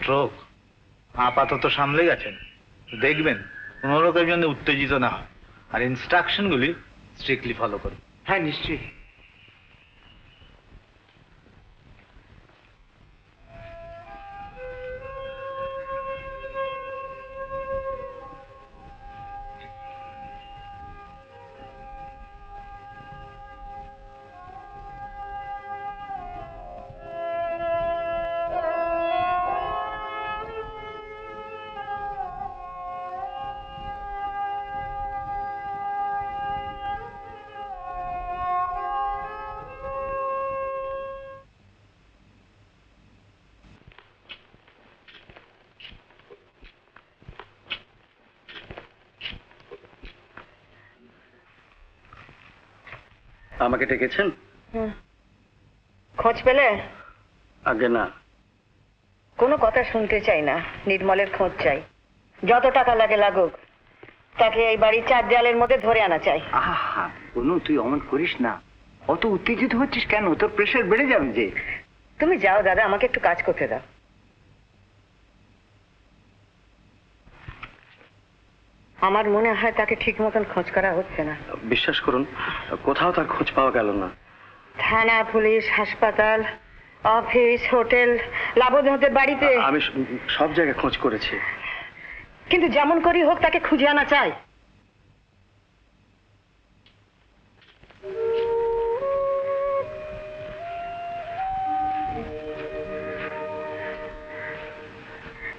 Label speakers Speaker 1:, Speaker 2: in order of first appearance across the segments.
Speaker 1: Stroke? আপাতত সামলে গেছেন, দেখবেন কোনো রকমের জন্য উত্তেজিত না হয়, আর ইনস্ট্রাকশনগুলি স্ট্রিক্টলি ফলো করুন।
Speaker 2: হ্যাঁ নিশ্চয়ই।
Speaker 3: আমাকে ডেকেছেন?
Speaker 4: খোঁজ পেলে?
Speaker 3: আগে না।
Speaker 4: কোনো কথা শুনতে চাই না, নির্মলের খোঁজ চাই। যত টাকা লাগে লাগুক, তাকে এই বাড়ির 4 দেয়ালের মধ্যে ধরে আনা চাই।
Speaker 2: আহা বনু, তুই অমন করিস না। অত উত্তেজিত হচ্ছিস কেন? তোর প্রেশার বেড়ে যাবে যে।
Speaker 4: তুমি যাও দাদা, আমাকে একটু কাজ করতে দাও। আমার মনে হয় তাকে ঠিক মতন খোঁজ করা হচ্ছে না।
Speaker 3: বিশ্বাস করুন, কোথাও তার খোঁজ পাওয়া গেল না।
Speaker 4: থানা, পুলিশ, হাসপাতাল, অফিস, হোটেল, লাবণীদের বাড়িতে,
Speaker 3: আমি সব জায়গায় খোঁজ করেছি।
Speaker 4: কিন্তু যেমন করি হোক তাকে খুঁজে আনা চাই।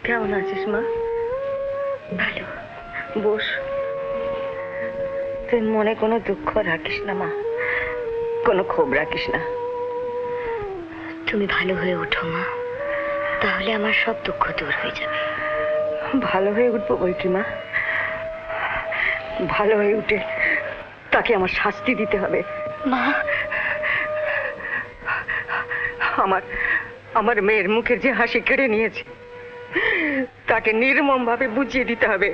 Speaker 4: কেমন আছিস মা? ভালো। বস। তুই মনে কোনো দুঃখ রাখিস না মা, কোনো ক্ষোভ রাখিস না।
Speaker 5: তুমি ভালো হয়ে ওঠো মা, তাহলে আমার সব দুঃখ দূর হয়ে যাবে।
Speaker 4: ভালো হয়ে উঠবো বলছি মা। ভালো হয়ে উঠে তাকে আমার শাস্তি দিতে হবে
Speaker 5: মা।
Speaker 4: আমার মেয়ের মুখের যে হাসি কেড়ে নিয়েছে, তাকে নির্মম ভাবে বুঝিয়ে দিতে হবে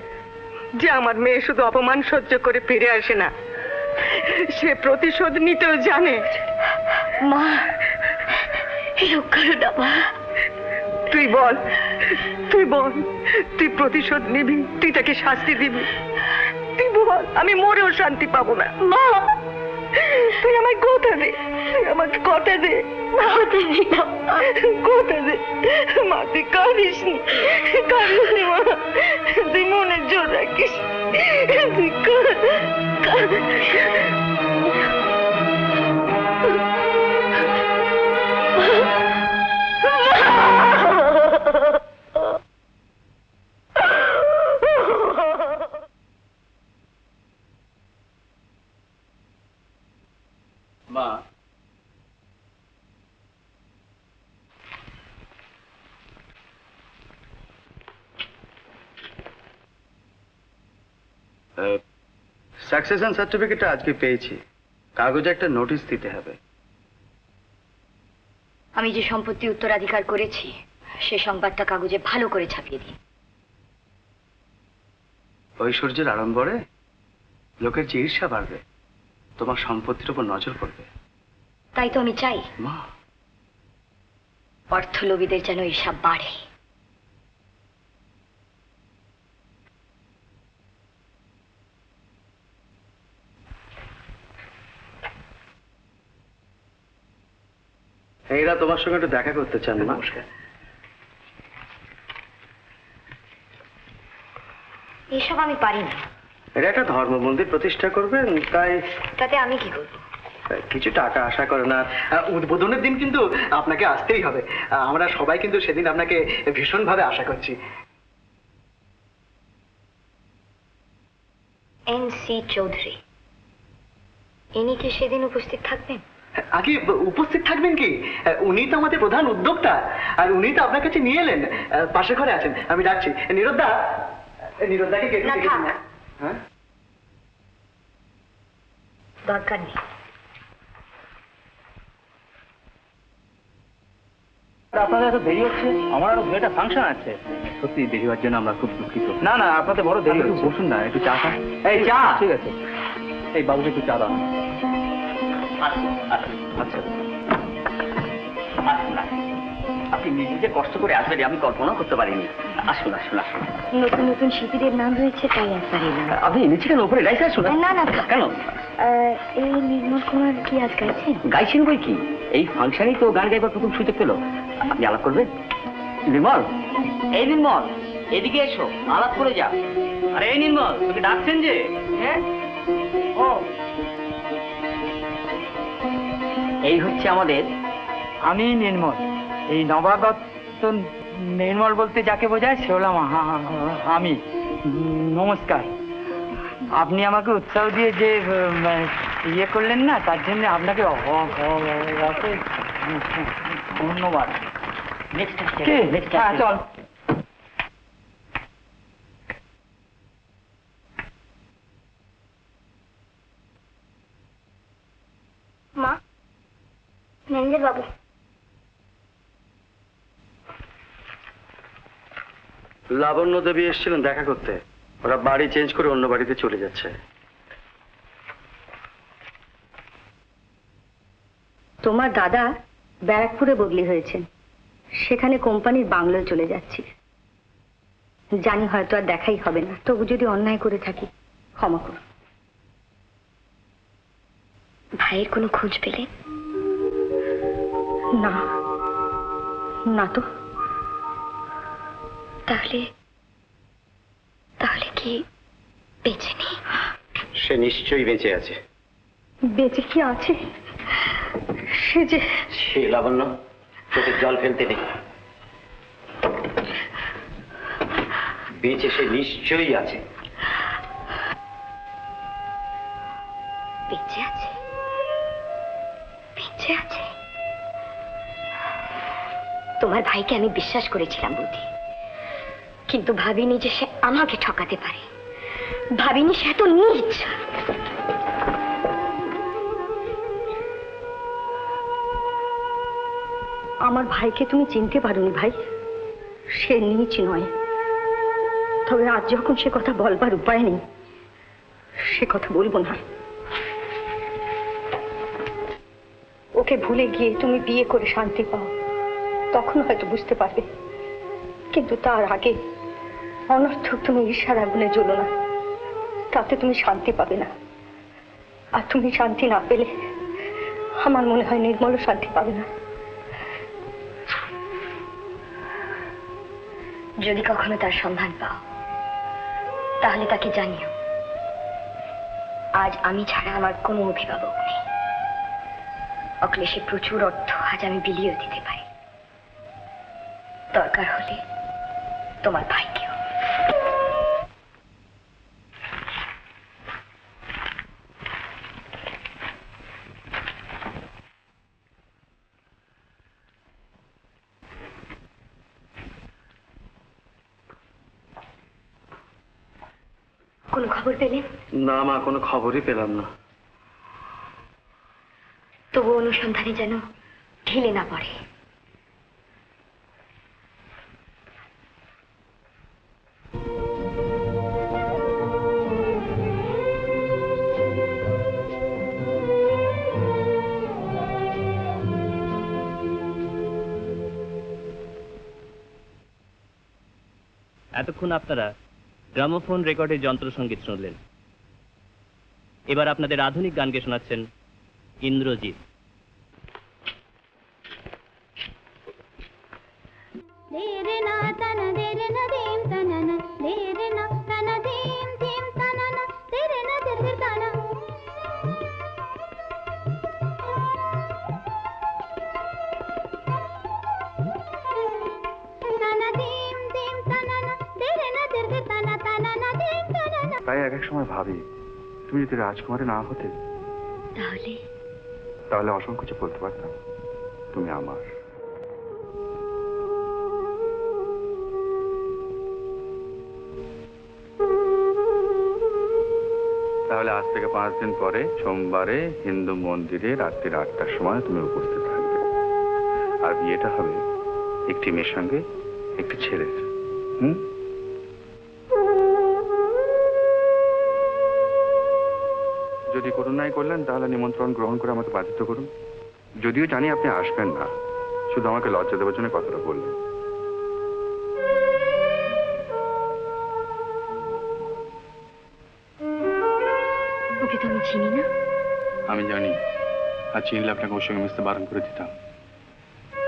Speaker 4: যে আমার মেয়ে শুধু অপমান সহ্য করে ফিরে আসে না, সে প্রতিশোধ নিতেও জানে।
Speaker 5: মা, এরকম করো না মা।
Speaker 4: তুই বল, তুই প্রতিশোধ নিবি, তুই তাকে শাস্তি দিবি? তুই বল, আমি মরেও শান্তি পাবো না।
Speaker 5: মা,
Speaker 4: তুই আমায় কথা দে, তুই আমাকে কথা দে, কথা দে মা। তুই কাঁদিস নি মা, তুই মনে জোর রাখিস, তুই
Speaker 3: মা, সাকসেশন সার্টিফিকেটটা আজকে পেয়েছি, কাগজে একটা নোটিশ দিতে হবে।
Speaker 5: আমি যে সম্পত্তি উত্তরাধিকার করেছি সে সংবাদটা কাগজে ভালো করে ছাপিয়ে দিই।
Speaker 3: ঐশ্বর্যের আড়ম্বরে লোকের যে ঈর্ষা বাড়বে, তোমার সম্পত্তির উপর নজর পড়বে।
Speaker 5: তাই তো আমি চাই
Speaker 3: মা,
Speaker 5: অর্থলোভীদের যেন হিসাব বাড়ে।
Speaker 3: এরা তোমার সঙ্গে একটু দেখা করতে চান। নমস্কার।
Speaker 5: এসব আমি পারি না।
Speaker 3: এটা একটা ধর্ম মন্দির প্রতিষ্ঠা করবেন, তাই
Speaker 5: তাতে আমি কি করবো?
Speaker 3: কিছু টাকা আশা করে না। উদ্বোধনের দিন কিন্তু আপনাকে আসতেই হবে। আমরা সবাই কিন্তু সেদিন আপনাকে ভীষণভাবে আশা করছি।
Speaker 5: এন.সি. চৌধুরী, ইনি কি সেদিন উপস্থিত থাকবেন?
Speaker 3: আগে উপস্থিত থাকবেন কি? উনি তো আমাদের প্রধান উদ্যোক্তা, আর উনি তো আপনার কাছে নিয়ে এলেন। পাশের ঘরে আছেন, আমি ডাকছি। নীরদা, নীরদাকে কে দেখেছেন? হ্যাঁ,
Speaker 5: দরকার নেই।
Speaker 6: আপনাদের এত দেরি হচ্ছে? আমার আরো 2টা ফাংশন আছে।
Speaker 3: সত্যি দেরি হওয়ার জন্য আমরা খুব দুঃখিত।
Speaker 6: না না, আপনাদের বড় দেরি হচ্ছে।
Speaker 3: বসুন না, একটু চা খান।
Speaker 6: এই চা? ঠিক আছে, এই বাবুকে একটু চা দাও। আচ্ছা, আপনি নিজে যে কষ্ট করে আসবেন আমি কল্পনা করতে পারিনি। আসুন আসুন আসুন।
Speaker 5: নতুন নতুন শিল্পীদের নাম রয়েছে তাই একবার এলাম।
Speaker 6: আপনি নিচে কেন উপরে গাইছে? আসুন।
Speaker 5: না না
Speaker 6: কেন
Speaker 5: এই নির্মল কুমার কি আজ গাইছেন?
Speaker 6: গাইছেন বই কি? এই ফাংশনেই তো গান গাইবার প্রথম সুযোগ পেল। আপনি আলাপ করবেন? নির্মল, এই নির্মল এদিকে এসো, আলাপ করে যা। আরে এই নির্মল, তোকে ডাকছেন যে। হ্যাঁ ও, এই হচ্ছে আমাদের।
Speaker 2: আমি নির্মল। এই নবাগত নির্মল বলতে যাকে বোঝায় সে হলাম আমি। নমস্কার। আপনি আমাকে উৎসাহ দিয়ে যে ইয়ে করলেন না, তার জন্য আপনাকে ধন্যবাদ। হ্যাঁ চল।
Speaker 5: মা, ম্যানেজার বাবু।
Speaker 3: লাবণ্য দেবী এসেছিলেন দেখা করতে। ওরা বাড়ি চেঞ্জ করে অন্য বাড়িতে চলে যাচ্ছে।
Speaker 4: তোমার দাদা ব্যারাকপুরে বদলি হয়েছেন, সেখানে কোম্পানির বাংলোয় চলে যাচ্ছি। জানি হয়তো আর দেখাই হবে না, তবু যদি অন্যায় করে থাকি ক্ষমা করো।
Speaker 5: ভাইয়ের কোনো খোঁজ পেলে?
Speaker 4: না না তো।
Speaker 5: তাহলে তাহলে কি বেঁচে নেই?
Speaker 3: সে নিশ্চয়ই বেঁচে আছে।
Speaker 4: বেঁচে কি আছে? সে যে
Speaker 6: সে লাবণ্য, চোখের জল ফেলতে নেই। বেঁচে সে নিশ্চয়ই আছে।
Speaker 5: বেঁচে আছে? বেঁচে আছে? তোমার ভাইকে আমি বিশ্বাস করেছিলাম বুদ্ধি, কিন্তু ভাবিনি যে সে আমাকে ঠকাতে পারে। ভাবিনি সে এত নীচ।
Speaker 4: আমার ভাইকে তুমি চিনতে পারোনি ভাই। সে নীচ নয়, তবে আজ যখন সে কথা বলবার উপায় নেই, সে কথা বলবো না। ওকে ভুলে গিয়ে তুমি বিয়ে করে শান্তি পাও, তখন হয়তো বুঝতে পারবে। কিন্তু তার আগে অনর্থক তুমি ঈর্ষার আগুনে জ্বলো না, তাতে তুমি শান্তি পাবে না। আর তুমি শান্তি না পেলে আমার মনে হয় নির্মলও শান্তি পাবে না।
Speaker 5: যদি কখনো তার সন্ধান পাও তাহলে তাকে জানিও, আজ আমি ছাড়া আমার কোনো অভিভাবক নেই। অক্লেশে প্রচুর অর্থ আজ আমি বিলিয়ে দিতে পারি, দরকার হলে তোমার ভাইকেও। কোনো খবর পেলেন?
Speaker 3: না মা, কোনো খবরই পেলাম না।
Speaker 5: তবু অনুসন্ধানে যেন ঢিলে না পড়ে।
Speaker 7: এতক্ষণ আপনারা গ্রামোফোন রেকর্ডের যন্ত্রসঙ্গীত শুনলেন। এবার আপনাদের আধুনিক গানকে শোনাচ্ছেন ইন্দ্রজিৎ।
Speaker 8: তাই এক এক সময় ভাবি, তুমি যদি রাজকুমারী না হতে তাহলে অসংকোচে বলতে পারতাম তুমি আমার। তাহলে আজ থেকে 5 দিন পরে সোমবারে হিন্দু মন্দিরে রাত্রি 8টার সময় তুমি উপস্থিত থাকবে। আর বিয়েটা হবে একটি মেয়ের সঙ্গে একটি ছেলের। যদি করুণাই করলেন তাহলে নিমন্ত্রণ গ্রহণ করে আমাকে বাধিত করুন। যদিও জানি আপনি আসবেন না, শুধু আমাকে লজ্জা দেওয়ার জন্য কথাটা বললেন।
Speaker 5: ওকে তো আমি চিনি না।
Speaker 8: আমি জানি, আর চিনলে আপনাকে ওর সঙ্গে মিশতে বারণ করে দিতাম।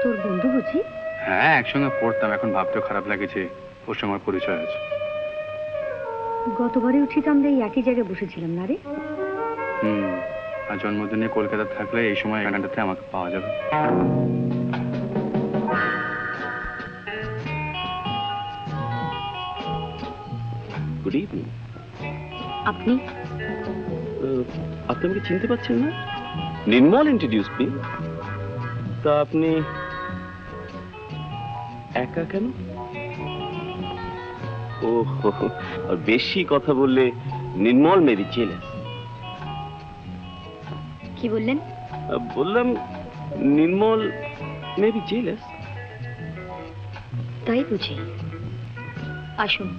Speaker 5: তোর বন্ধু বুঝি?
Speaker 8: হ্যাঁ, একসঙ্গে পড়তাম, এখন ভাবতেও খারাপ লাগেছে ওর সঙ্গে আমার পরিচয় আছে।
Speaker 5: গতবারে উঠি তো আমরা এই একই জায়গায় বসেছিলাম না রে?
Speaker 8: আর জন্মদিনে কলকাতা থাকলে এই সময় এখানটাতে আমাকে পাওয়া যাবে।
Speaker 9: Good evening.
Speaker 5: আপনি?
Speaker 9: আপনি আমাকে চিনতে পারছেন না? নির্মল ইন্ট্রোডিউস মি। তা আপনি একা কেন? ও, আর বেশি কথা বললে নির্মল মেবি জেলাস।
Speaker 5: কি বললেন?
Speaker 9: বললাম নির্মল মেবি জেলাস।
Speaker 5: তাই বুঝি। আসুন।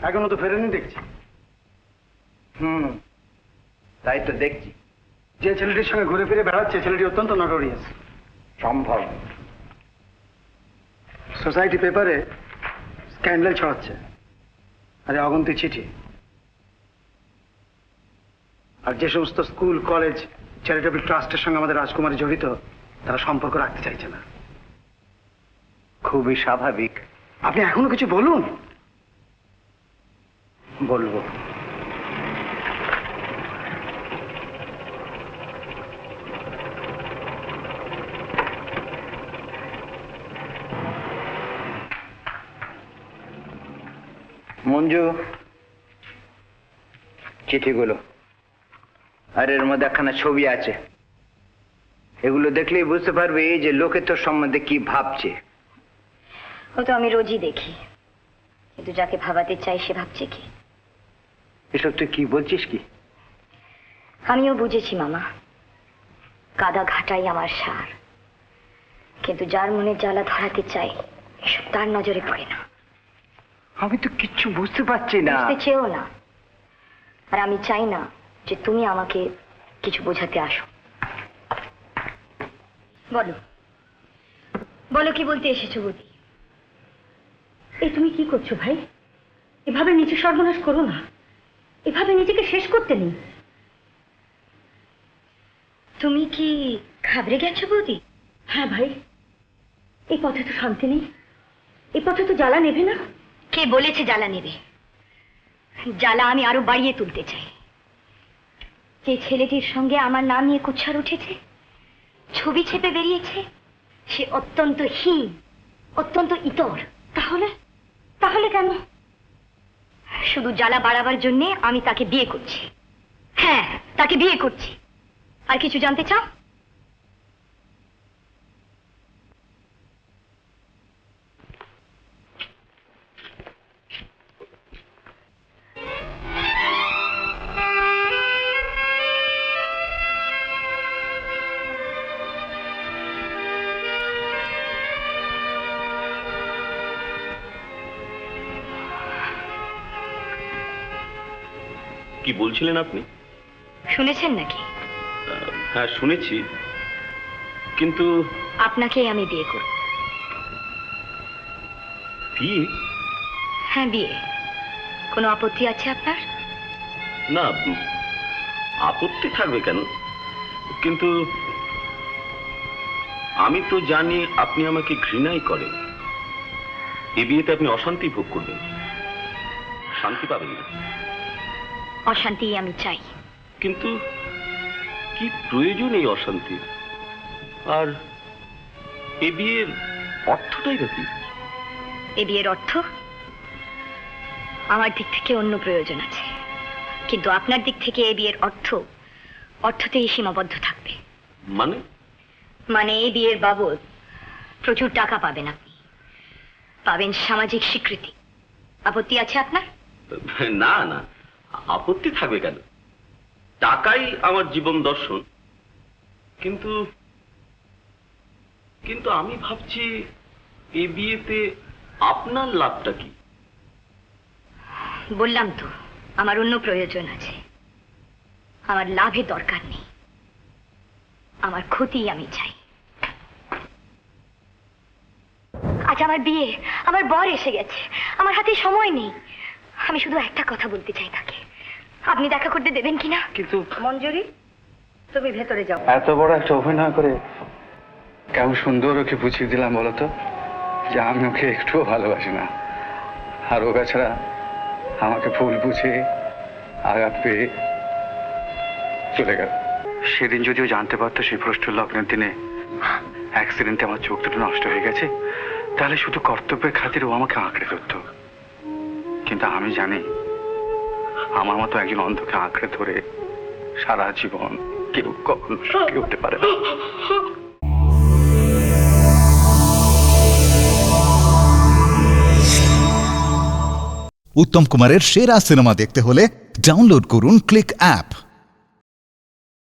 Speaker 3: এখনো তো ফেরেনি দেখছি। তাই তো দেখছি, যে ছেলেটির সঙ্গে ঘুরে ফিরে বেড়াচ্ছে ছেলেটি অত্যন্ত নটোরিয়াস। সম্ভব সোসাইটি পেপারে স্ক্যান্ডেল ছড়াচ্ছে, আরে অগন্তি চিঠি। আর যে সমস্ত স্কুল কলেজ চ্যারিটেবল ট্রাস্টের সঙ্গে আমাদের রাজকুমারী জড়িত, তারা সম্পর্ক রাখতে চাইছে না। খুবই স্বাভাবিক, আপনি এখনো কিছু বলুন।
Speaker 2: বলবো। মঞ্জু, চিঠিগুলো, আর এর মধ্যে একখানা ছবি আছে। এগুলো দেখলেই বুঝতে পারবে যে লোকে তোর সম্বন্ধে কি ভাবছে।
Speaker 5: ও তো আমি রোজই দেখি, কিন্তু যাকে ভাবাতে চাই সে ভাবছে কি?
Speaker 2: এসব তুই কি বলছিস কি?
Speaker 5: আমিও বুঝেছি মামা, কাদা ঘাটাই আমার সার, কিন্তু যার মনে জ্বালা ধরাতে চাই এসব তার নজরে পড়ে না।
Speaker 2: আমি তো কিচ্ছু বুঝতে পারছি না।
Speaker 5: বুঝতে চেয়েও না, আর আমি চাই না যে তুমি আমাকে কিছু বোঝাতে আসো। বলো, বলো কি বলতে এসেছো বৌদি?
Speaker 10: এই তুমি কি করছো ভাই? এভাবে নিজে সর্বনাশ করো না, এভাবে নিজেকে শেষ করতে নেই।
Speaker 5: তুমি কি ঘাবড়ে গেছো বৌদি?
Speaker 10: হ্যাঁ ভাই, এই পথে তো শান্তি নেই, এই পথে তো জ্বালা নেবে না।
Speaker 5: কে বলেছে জ্বালা নেবে? জ্বালা আমি আরো বাড়িয়ে তুলতে চাই। যে ছেলেটির সঙ্গে আমার নাম নিয়ে কুচ্ছার উঠেছে, ছবি ছেপে বেরিয়েছে, সে অত্যন্ত হীন, অত্যন্ত ইতর।
Speaker 10: তাহলে তাহলে কেন?
Speaker 5: শুধু জ্বালা বাড়াবার জন্যে আমি তাকে বিয়ে করছি। হ্যাঁ, তাকে বিয়ে করছি। আর কিছু জানতে চাও?
Speaker 9: কি বলছিলেন আপনি?
Speaker 5: শুনেছেন নাকি?
Speaker 9: হ্যাঁ শুনেছি, কিন্তু
Speaker 5: আপনাকেই আমি বিয়ে করব।
Speaker 9: বিয়ে?
Speaker 5: হ্যাঁ, বিয়ে। কোনো আপত্তি আছে আপনার?
Speaker 9: না, আপত্তি থাকবে কেন? কিন্তু আমি তো জানি আপনি আমাকে ঘৃণাই করেন। এ বিয়েতে আপনি অশান্তি ভোগ করবেন, শান্তি পাবেন না।
Speaker 5: অশান্তি আমি চাই।
Speaker 9: কিন্তু কি প্রয়োজন এই অশান্তি? আর এ বিয়ের অর্থটাই বা কি?
Speaker 5: এ বিয়ের অর্থ আমার দিক থেকে অন্য প্রয়োজন আছে, কিন্তু আপনার দিক থেকে এ বিয়ের অর্থতেই সীমাবদ্ধ থাকবে।
Speaker 9: মানে
Speaker 5: এ বিয়ের বাবদ প্রচুর টাকা পাবেন আপনি, পাবেন সামাজিক স্বীকৃতি। আপত্তি আছে আপনার?
Speaker 9: না না, আপত্তি থাকবে কেন? টাকাই আমার জীবন দর্শন। কিন্তু কিন্তু আমি ভাবছি এই বিয়েতে আপনার লাভটা কি?
Speaker 5: বললাম তো, আমার অন্য প্রয়োজন আছে। আমার লাভের দরকার নেই, আমার ক্ষতি আমি চাই। আজ আমার বিয়ে, আমার বর এসে গেছে, আমার হাতে সময় নেই। আমি শুধু একটা কথা বলতে চাই তাকে, আপনি দেখা করতে দেবেন কিনা?
Speaker 3: কিন্তু
Speaker 10: মঞ্জুরি, তুমি ভেতরে যাও।
Speaker 3: এত বড় একটা অভিনয় করে কেমন সুন্দর ওকে বুঝিয়ে দিলাম বলতো যে আমি ওকে একটুও ভালোবাসি না, আর ও বেচারা আমাকে ভুল বুঝে আঘাত পেয়ে চলে গেল। সেদিন যদিও জানতে পারতো সেই প্রশ্ন লগ্নের দিনে অ্যাক্সিডেন্টে আমার চোখ দুটো নষ্ট হয়ে গেছে, তাহলে শুধু কর্তব্যের খাতির ও আমাকে আঁকড়ে ধরতো। কিন্তু আমি জানি আমার মতো একজন অন্ধকে আঁকড়ে ধরে সারা জীবন কেউ কখনো সুখী হতে পারে না।
Speaker 11: উত্তম কুমারের সেরা সিনেমা দেখতে হলে ডাউনলোড করুন ক্লিক অ্যাপ।